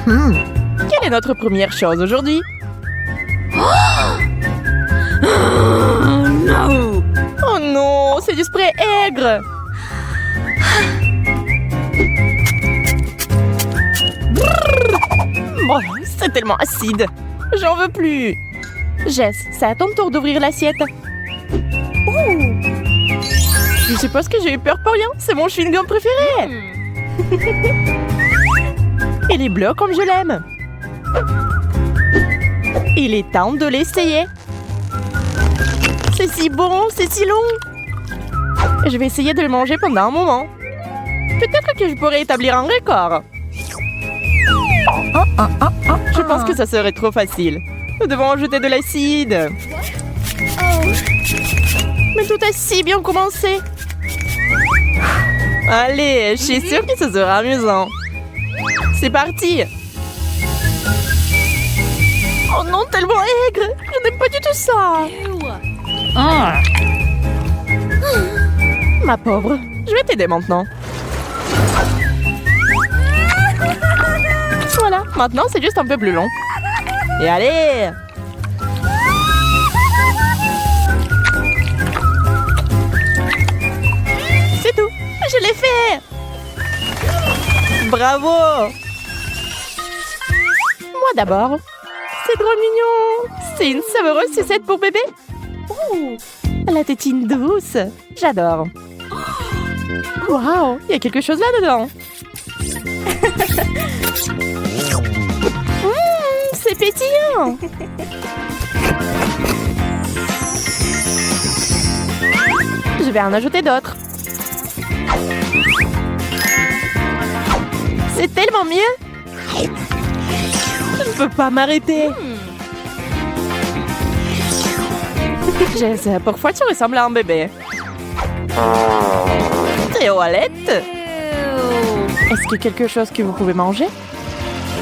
Quelle est notre première chose aujourd'hui? Oh non, c'est du spray aigre. Oh, c'est tellement acide. J'en veux plus. Jess, c'est à ton tour d'ouvrir l'assiette. Je suppose que j'ai eu peur pour rien. C'est mon chewing-gum préféré. Il est bleu comme je l'aime. Il est temps de l'essayer. C'est si bon, c'est si long. Je vais essayer de le manger pendant un moment. Peut-être que je pourrais établir un record. Je pense que ça serait trop facile. Nous devons ajouter de l'acide. Mais tout a si bien commencé. Allez, je suis sûre que ce sera amusant. C'est parti. Oh non, tellement aigre. Je n'aime pas du tout ça. Ma pauvre, je vais t'aider maintenant. Voilà, maintenant c'est juste un peu plus long. Et allez! C'est tout, je l'ai fait! Bravo! Moi d'abord. C'est trop mignon! C'est une savoureuse sucette pour bébé. Oh, la tétine douce. J'adore. Waouh, il y a quelque chose là-dedans. C'est pétillant. Je vais en ajouter d'autres. C'est tellement mieux. Je ne peux pas m'arrêter. Jess, pourquoi tu ressembles à un bébé? Toilette? Est-ce que quelque chose que vous pouvez manger?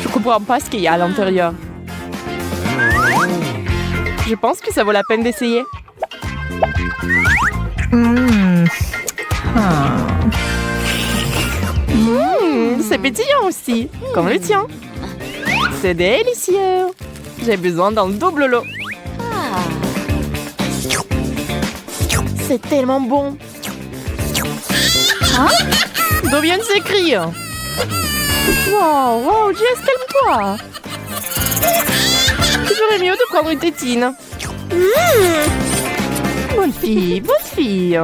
Je comprends pas ce qu'il y a à l'intérieur. Je pense que ça vaut la peine d'essayer. C'est pétillant aussi, comme le tien. C'est délicieux. J'ai besoin d'un double lot. C'est tellement bon. D'où viennent ces cris? Wow, Jess, calme-toi. Tu ferais mieux de prendre une tétine. Bonne fille, bonne fille.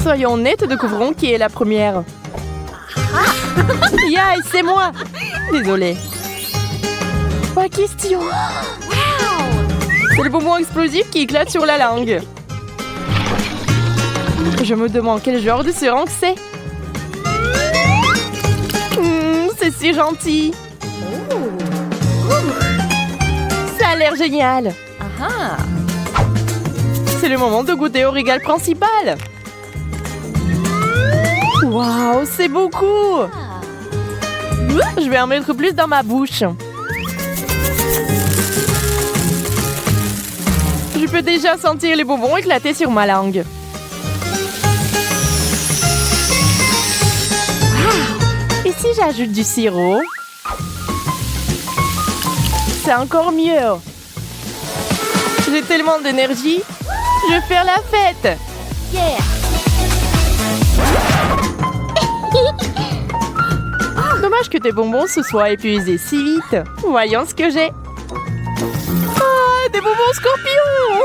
Soyons honnêtes, découvrons qui est la première. Yay, c'est moi. Désolée. Pas question. C'est le bonbon explosif qui éclate sur la langue. Je me demande quel genre de seringue c'est. C'est si gentil. Ça a l'air génial. C'est le moment de goûter au régal principal. Waouh, c'est beaucoup. Je vais en mettre plus dans ma bouche. Je peux déjà sentir les bonbons éclater sur ma langue. Et si j'ajoute du sirop? C'est encore mieux. J'ai tellement d'énergie. Je vais faire la fête. Dommage que tes bonbons se soient épuisés si vite. Voyons ce que j'ai. Des bonbons scorpions!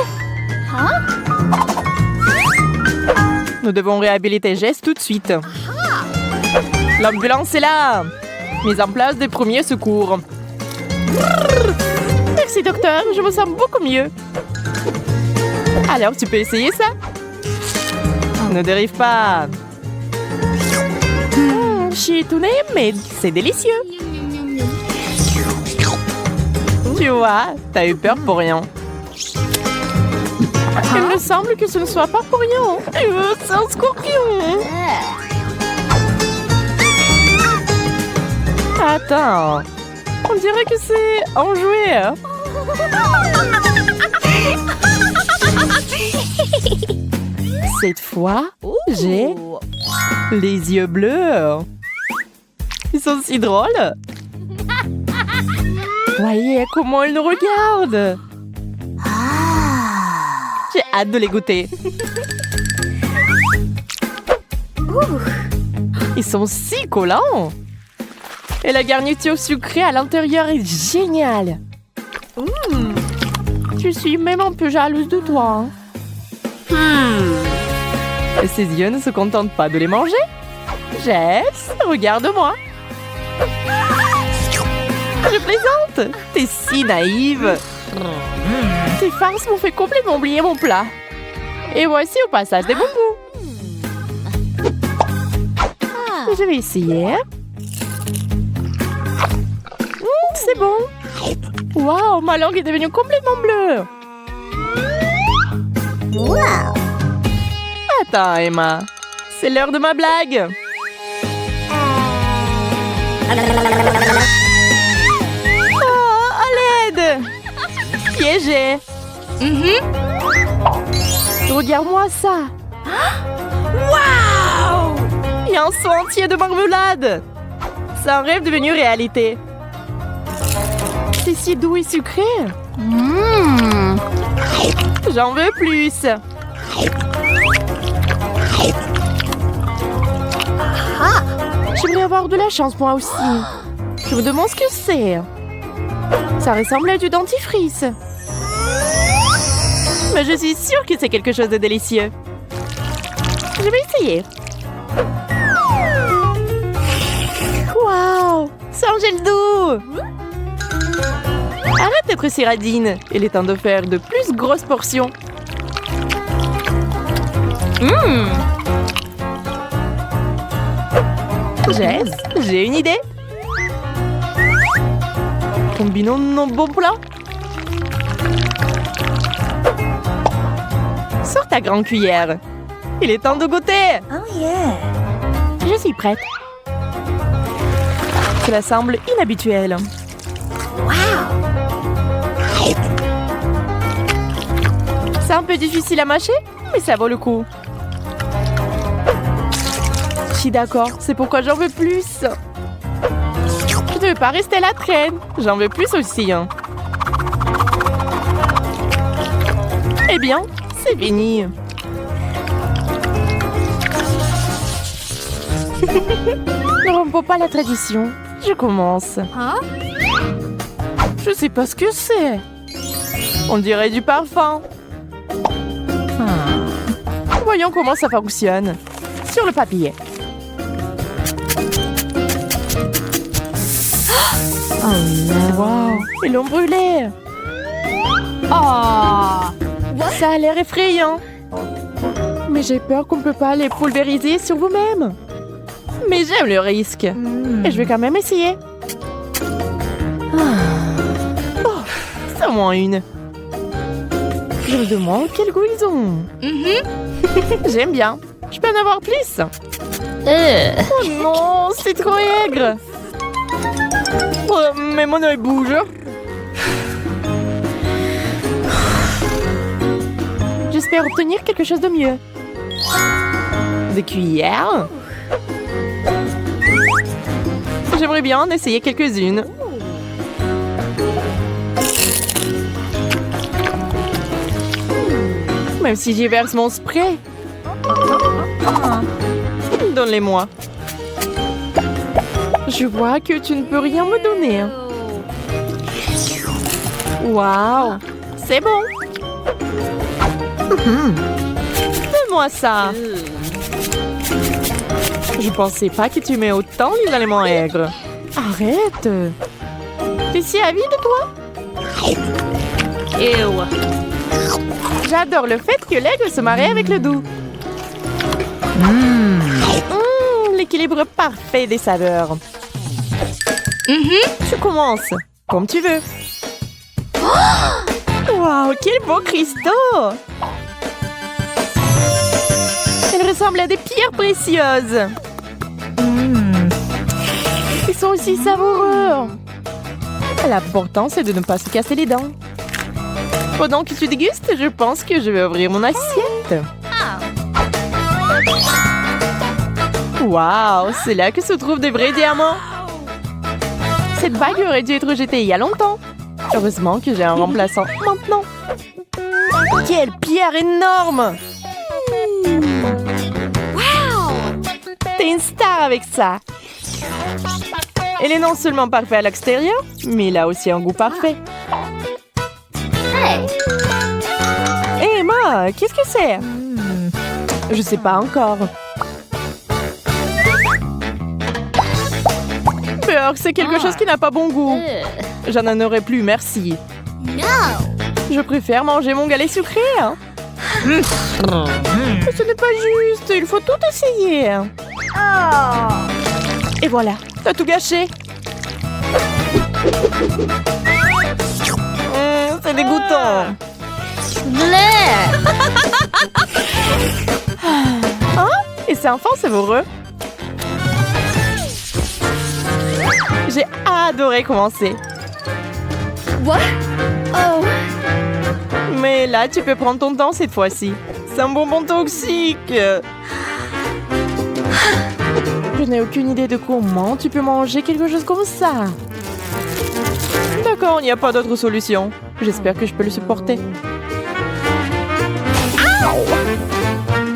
Nous devons réhabiliter Jess tout de suite. L'ambulance est là! Mise en place des premiers secours. Merci, docteur. Je me sens beaucoup mieux. Alors, tu peux essayer ça? Ne dérive pas. Je suis étonnée, mais c'est délicieux. Tu vois, t'as eu peur pour rien. Il me semble que ce ne soit pas pour rien. C'est un scorpion. Attends. On dirait que c'est un jouet. Cette fois, j'ai Les yeux bleus. Ils sont si drôles. Voyez comment ils nous regardent. J'ai hâte de les goûter. Ils sont si collants. Et la garniture sucrée à l'intérieur est géniale. Je suis même un peu jalouse de toi. Et ses yeux ne se contentent pas de les manger. Jess, regarde-moi. Je plaisante. T'es si naïve. Tes farces m'ont fait complètement oublier mon plat. Et voici au passage des bonbons. Je vais essayer. C'est bon. Waouh, ma langue est devenue complètement bleue. Attends, Emma. C'est l'heure de ma blague. Oh, à l'aide. Piégé. Regarde-moi ça. Waouh! Il y a un seau entier de marmelade. C'est un rêve devenu réalité. C'est si doux et sucré. J'en veux plus. J'aimerais avoir de la chance moi aussi. Je me demande ce que c'est. Ça ressemble à du dentifrice. Mais je suis sûre que c'est quelque chose de délicieux. Je vais essayer. Waouh! C'est un gel doux! Arrête d'être si radine. Il est temps de faire de plus grosses portions. Jess, j'ai une idée. Combinons nos bons plats. Sors ta grande cuillère. Il est temps de goûter. Oh yeah. Je suis prête. Cela semble inhabituel. Wow. C'est un peu difficile à mâcher, mais ça vaut le coup. Je suis d'accord, c'est pourquoi j'en veux plus. Je ne veux pas rester à la traîne. J'en veux plus aussi. Eh bien, c'est fini. Ne rompons pas la tradition. Je commence. Je sais pas ce que c'est. On dirait du parfum. Voyons comment ça fonctionne. Sur le papier. Oh non. Wow, ils l'ont brûlé. Oh, ça a l'air effrayant. Mais j'ai peur qu'on ne peut pas les pulvériser sur vous-même. Mais j'aime le risque. Et je vais quand même essayer. Oh, c'est au moins une. Je me demande quel goût ils ont. J'aime bien. Je peux en avoir plus. Oh non, c'est trop aigre. Oh, mais mon œil bouge. J'espère obtenir quelque chose de mieux. Des cuillères. J'aimerais bien en essayer quelques-unes. Même si j'y verse mon spray. Donne-les-moi. Je vois que tu ne peux rien me donner. Waouh, c'est bon. Donne-moi ça. Je pensais pas que tu mets autant les aliments aigres. Arrête. T'es si avide, toi? J'adore le fait que l'aigre se marie avec le doux. L'équilibre parfait des saveurs. Tu commences, comme tu veux. Waouh, quel beau cristaux! Ils ressemblent à des pierres précieuses. Ils sont aussi savoureux. L'important, c'est de ne pas se casser les dents. Pendant que tu dégustes, je pense que je vais ouvrir mon assiette. Waouh, c'est là que se trouvent des vrais diamants. Cette bague aurait dû être jetée il y a longtemps. Heureusement que j'ai un remplaçant maintenant. Quelle pierre énorme! Wow! T'es une star avec ça. Elle est non seulement parfaite à l'extérieur, mais elle a aussi un goût parfait. Hey! Emma, qu'est-ce que c'est? Je sais pas encore. Beurre, c'est quelque chose qui n'a pas bon goût. J'en en aurais plus, merci. Je préfère manger mon galet sucré. Mais ce n'est pas juste, il faut tout essayer. Et voilà, t'as tout gâché. C'est dégoûtant. Hein? Et c'est enfin savoureux. J'ai adoré commencer. What? Oh. Mais là, tu peux prendre ton temps cette fois-ci. C'est un bonbon toxique. Je n'ai aucune idée de comment tu peux manger quelque chose comme ça. D'accord, il n'y a pas d'autre solution. J'espère que je peux le supporter.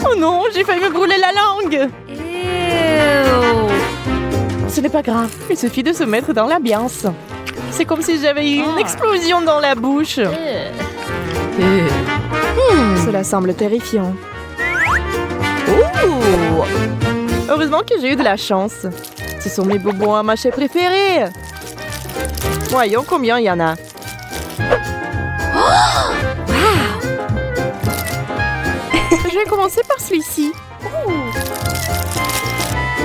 Oh non, j'ai failli me brûler la langue. Ce n'est pas grave, il suffit de se mettre dans l'ambiance. C'est comme si j'avais eu une explosion dans la bouche. Cela semble terrifiant. Ouh! Heureusement que j'ai eu de la chance. Ce sont mes bonbons à mâcher préférés. Voyons combien il y en a. Je vais commencer par celui-ci.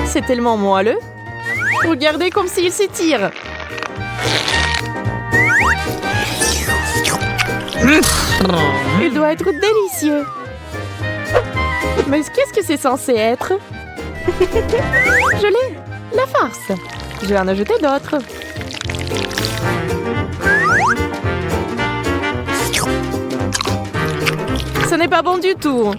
C'est tellement moelleux. Regardez comme s'il s'étire. Il doit être délicieux. Mais qu'est-ce que c'est censé être? Je l'ai. La farce. Je vais en ajouter d'autres. Ce n'est pas bon du tout.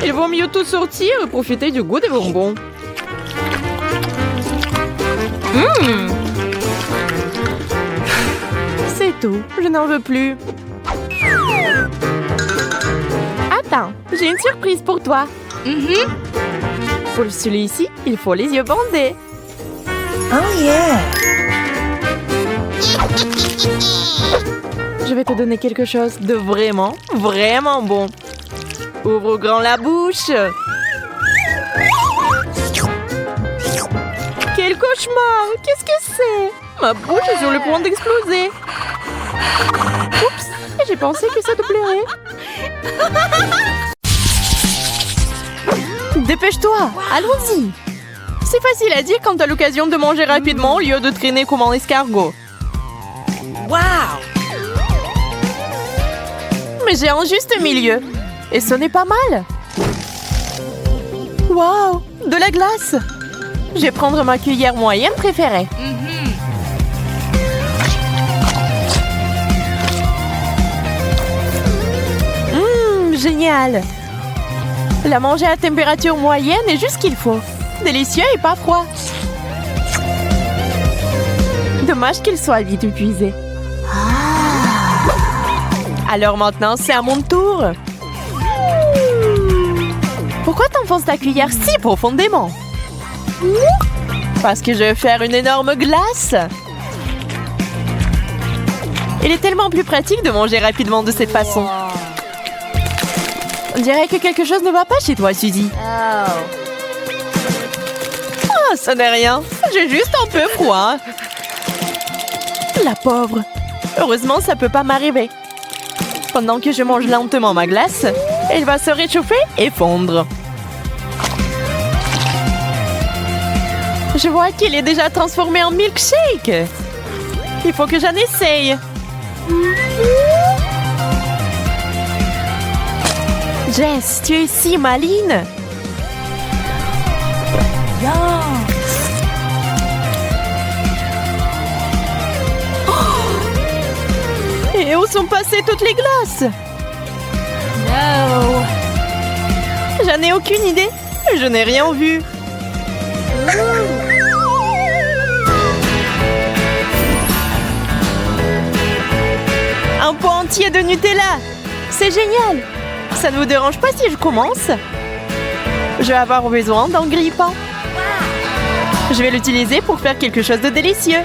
Il vaut mieux tout sortir et profiter du goût des bonbons. C'est tout. Je n'en veux plus. Attends, j'ai une surprise pour toi. Pour celui-ci, il faut les yeux bandés. Oh yeah! Je vais te donner quelque chose de vraiment, vraiment bon. Ouvre grand la bouche. Quel cauchemar! Qu'est-ce que c'est? Ma bouche est sur le point d'exploser. Oups! J'ai pensé que ça te plairait. Dépêche-toi! Allons-y! C'est facile à dire quand t'as l'occasion de manger rapidement au lieu de traîner comme un escargot. Wow! Mais j'ai un juste milieu. Et ce n'est pas mal. Waouh! De la glace! Je vais prendre ma cuillère moyenne préférée. Génial! La manger à température moyenne est juste ce qu'il faut. Délicieux et pas froid. Dommage qu'il soit vite épuisé. Alors maintenant, c'est à mon tour. Pourquoi t'enfonces ta cuillère si profondément? Parce que je vais faire une énorme glace. Il est tellement plus pratique de manger rapidement de cette façon. On dirait que quelque chose ne va pas chez toi, Suzy. Oh, ça n'est rien. J'ai juste un peu froid. La pauvre. Heureusement, ça peut pas m'arriver. Pendant que je mange lentement ma glace, elle va se réchauffer et fondre. Je vois qu'il est déjà transformé en milkshake. Il faut que j'en essaye. Jess, tu es si maline. Et où sont passées toutes les glaces? No. Je n'ai aucune idée. Je n'ai rien vu. Un pot entier de Nutella. C'est génial. Ça ne vous dérange pas si je commence? Je vais avoir besoin d'un grille-pain. Je vais l'utiliser pour faire quelque chose de délicieux.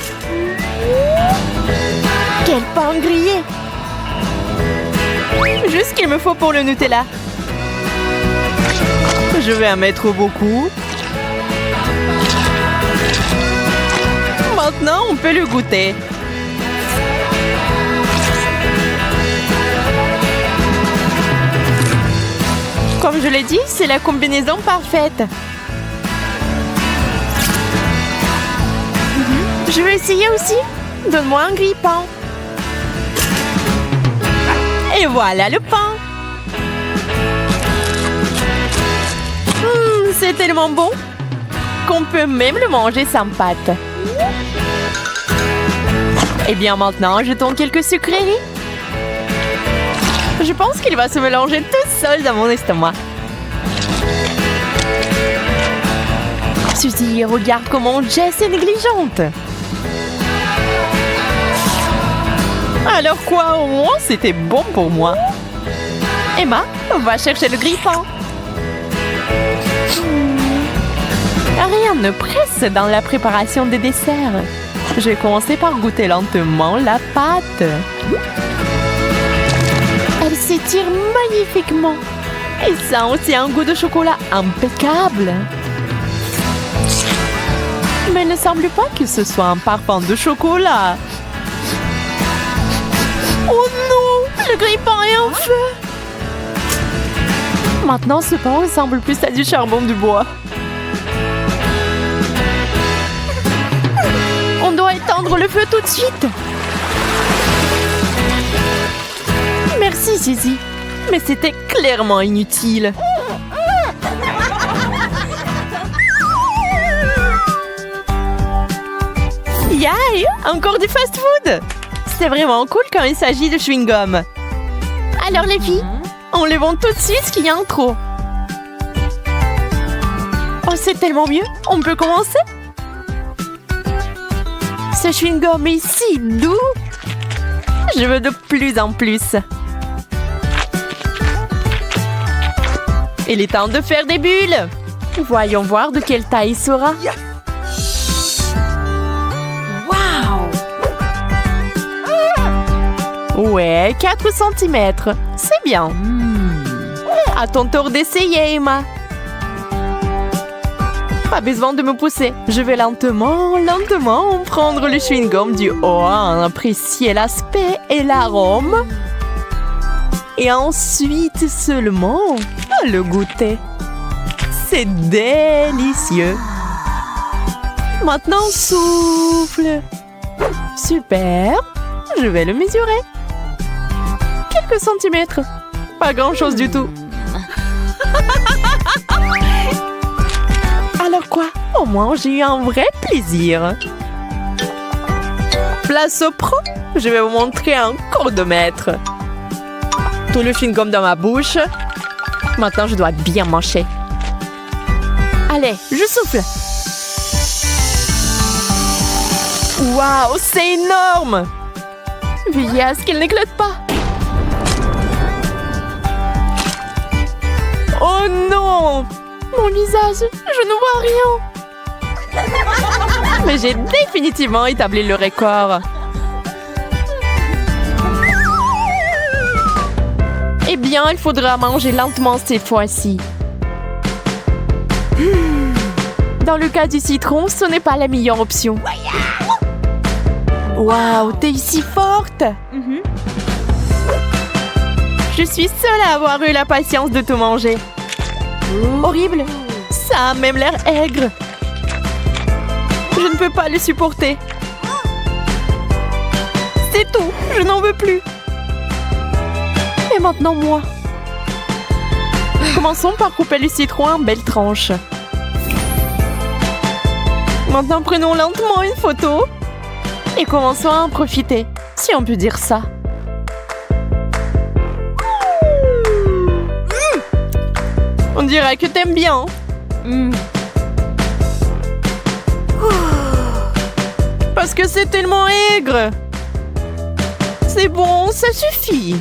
Quel pain grillé! Juste ce qu'il me faut pour le Nutella. Je vais en mettre beaucoup. Maintenant, on peut le goûter. Comme je l'ai dit, c'est la combinaison parfaite. Je vais essayer aussi. Donne-moi un grille-pain. Et voilà le pain. C'est tellement bon qu'on peut même le manger sans pâte. Et bien maintenant, jetons quelques sucreries. Je pense qu'il va se mélanger tout seul dans mon estomac. Suzy, regarde comment Jess est négligente. Alors quoi, au moins c'était bon pour moi. Emma, va chercher le grille-pain. Rien ne presse dans la préparation des desserts. Je vais commencer par goûter lentement la pâte. Elle s'étire magnifiquement. Et ça a aussi un goût de chocolat impeccable. Mais il ne semble pas que ce soit un parfum de chocolat. Oh non! Le grille-pain est en feu! Maintenant, ce pain ressemble plus à du charbon du bois. On doit éteindre le feu tout de suite. Merci, Zizi. Mais c'était clairement inutile. Yay! Encore du fast-food! C'est vraiment cool quand il s'agit de chewing-gum. Alors les filles, enlevons tout de suite ce qu'il y a en trop. Oh, c'est tellement mieux. On peut commencer? Ce chewing-gum est si doux. Je veux de plus en plus. Il est temps de faire des bulles. Voyons voir de quelle taille il sera. Ouais, 4 cm. C'est bien. À ton tour d'essayer, Emma. Pas besoin de me pousser. Je vais lentement prendre le chewing-gum du haut, en apprécier l'aspect et l'arôme. Et ensuite seulement le goûter. C'est délicieux. Maintenant, souffle. Super. Je vais le mesurer. Quelques centimètres. Pas grand-chose du tout. Alors quoi? Au moins, j'ai eu un vrai plaisir. Place au pro. Je vais vous montrer un cours de maître. Tout le chewing-gum dans ma bouche. Maintenant, je dois bien mâcher. Allez, je souffle. Waouh, c'est énorme! Veillez à ce qu'il n'éclate pas. Oh non! Mon visage, je ne vois rien. Mais j'ai définitivement établi le record. Eh bien, il faudra manger lentement cette fois-ci. Dans le cas du citron, ce n'est pas la meilleure option. Waouh, t'es si forte! Je suis seule à avoir eu la patience de tout manger. Horrible! Ça a même l'air aigre. Je ne peux pas le supporter. C'est tout, je n'en veux plus. Et maintenant, moi. Commençons par couper le citron en belles tranches. Maintenant, prenons lentement une photo. Et commençons à en profiter, si on peut dire ça. On dirait que t'aimes bien. Parce que c'est tellement aigre. C'est bon, ça suffit.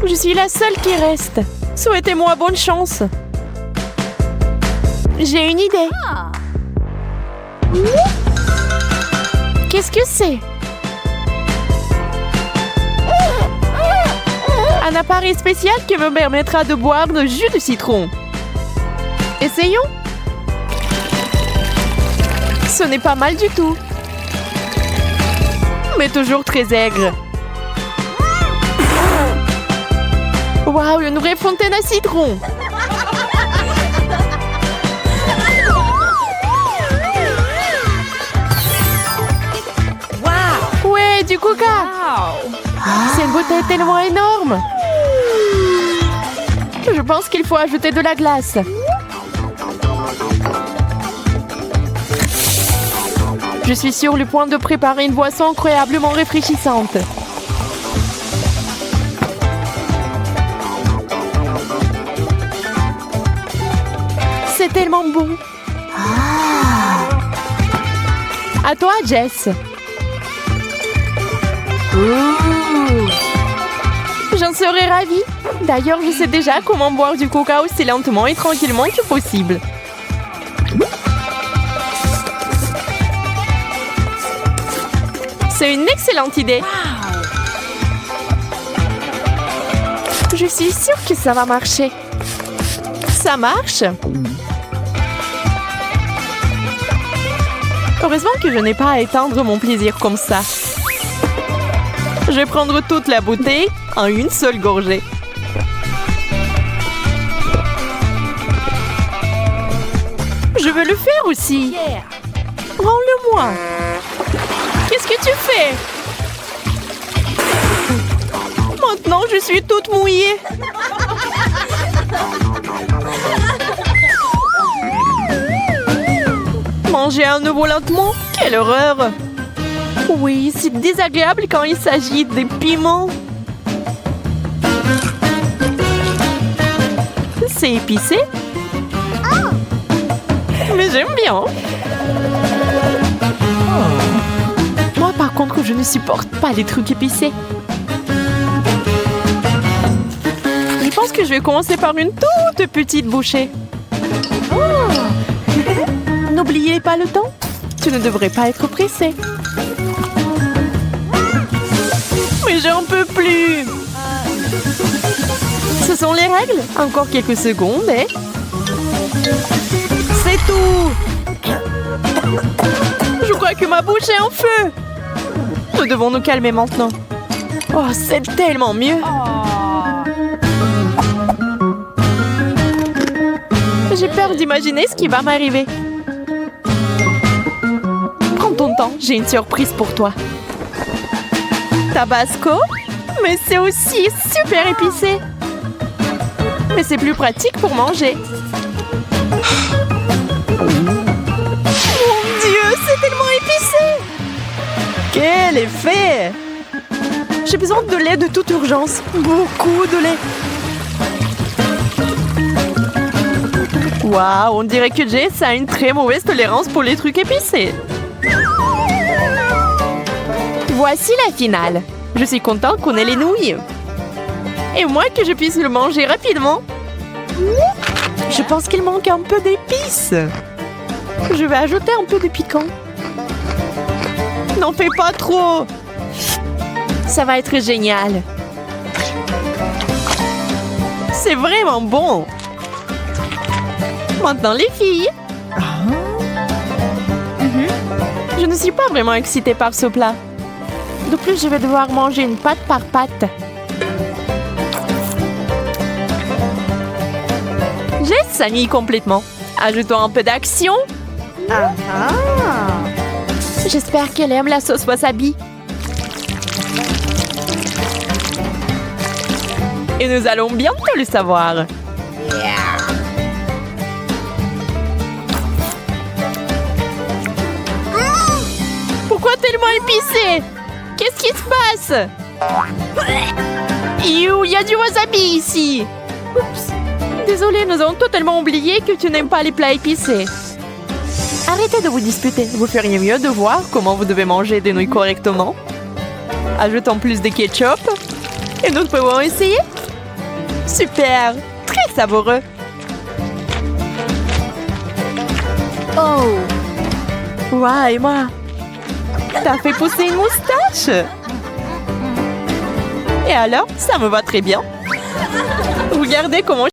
Je suis la seule qui reste. Souhaitez-moi bonne chance. J'ai une idée. Qu'est-ce que c'est? Un appareil spécial qui me permettra de boire de jus de citron. Essayons. Ce n'est pas mal du tout. Mais toujours très aigre. Waouh, une vraie fontaine à citron. Waouh. Ouais, du coca. C'est une bouteille tellement énorme. Je pense qu'il faut ajouter de la glace. Je suis sur le point de préparer une boisson incroyablement rafraîchissante. C'est tellement bon. À toi, Jess. J'en serais ravie. D'ailleurs, je sais déjà comment boire du coca aussi lentement et tranquillement que possible. C'est une excellente idée. Je suis sûre que ça va marcher. Ça marche? Heureusement que je n'ai pas à étendre mon plaisir comme ça. Je vais prendre toute la bouteille en une seule gorgée. Je veux le faire aussi. Rends-le-moi. Qu'est-ce que tu fais? Maintenant, je suis toute mouillée. Manger à nouveau lentement? Quelle horreur! Oui, c'est désagréable quand il s'agit des piments. C'est épicé. Mais j'aime bien. Moi, par contre, je ne supporte pas les trucs épicés. Je pense que je vais commencer par une toute petite bouchée. N'oubliez pas le temps. Tu ne devrais pas être pressé. Mais j'en peux plus. Ce sont les règles. Encore quelques secondes et... C'est tout. Je crois que ma bouche est en feu. Nous devons nous calmer maintenant. Oh, c'est tellement mieux. J'ai peur d'imaginer ce qui va m'arriver. Prends ton temps, j'ai une surprise pour toi. Tabasco? Mais c'est aussi super épicé. Mais c'est plus pratique pour manger. Mon Dieu, c'est tellement épicé! Quel effet! J'ai besoin de lait de toute urgence. Beaucoup de lait. Waouh, on dirait que Jess a une très mauvaise tolérance pour les trucs épicés. Voici la finale. Je suis contente qu'on ait les nouilles. Et moi que je puisse le manger rapidement. Je pense qu'il manque un peu d'épices. Je vais ajouter un peu de piquant. N'en fais pas trop. Ça va être génial. C'est vraiment bon. Maintenant les filles. Je ne suis pas vraiment excitée par ce plat. De plus, je vais devoir manger une pâte par pâte. J'ai sani complètement. Ajoutons un peu d'action. J'espère qu'elle aime la sauce wasabi. Et nous allons bientôt le savoir. Pourquoi tellement épicé? Qu'est-ce qui se passe? Il y a du wasabi ici. Oups. Désolée, nous avons totalement oublié que tu n'aimes pas les plats épicés. Arrêtez de vous disputer. Vous feriez mieux de voir comment vous devez manger des nouilles correctement. Ajoutons plus de ketchup. Et nous pouvons essayer. Super! Très savoureux. Oh. Ouah, Emma. T'as fait pousser une moustache. Et alors, ça me va très bien. Regardez comment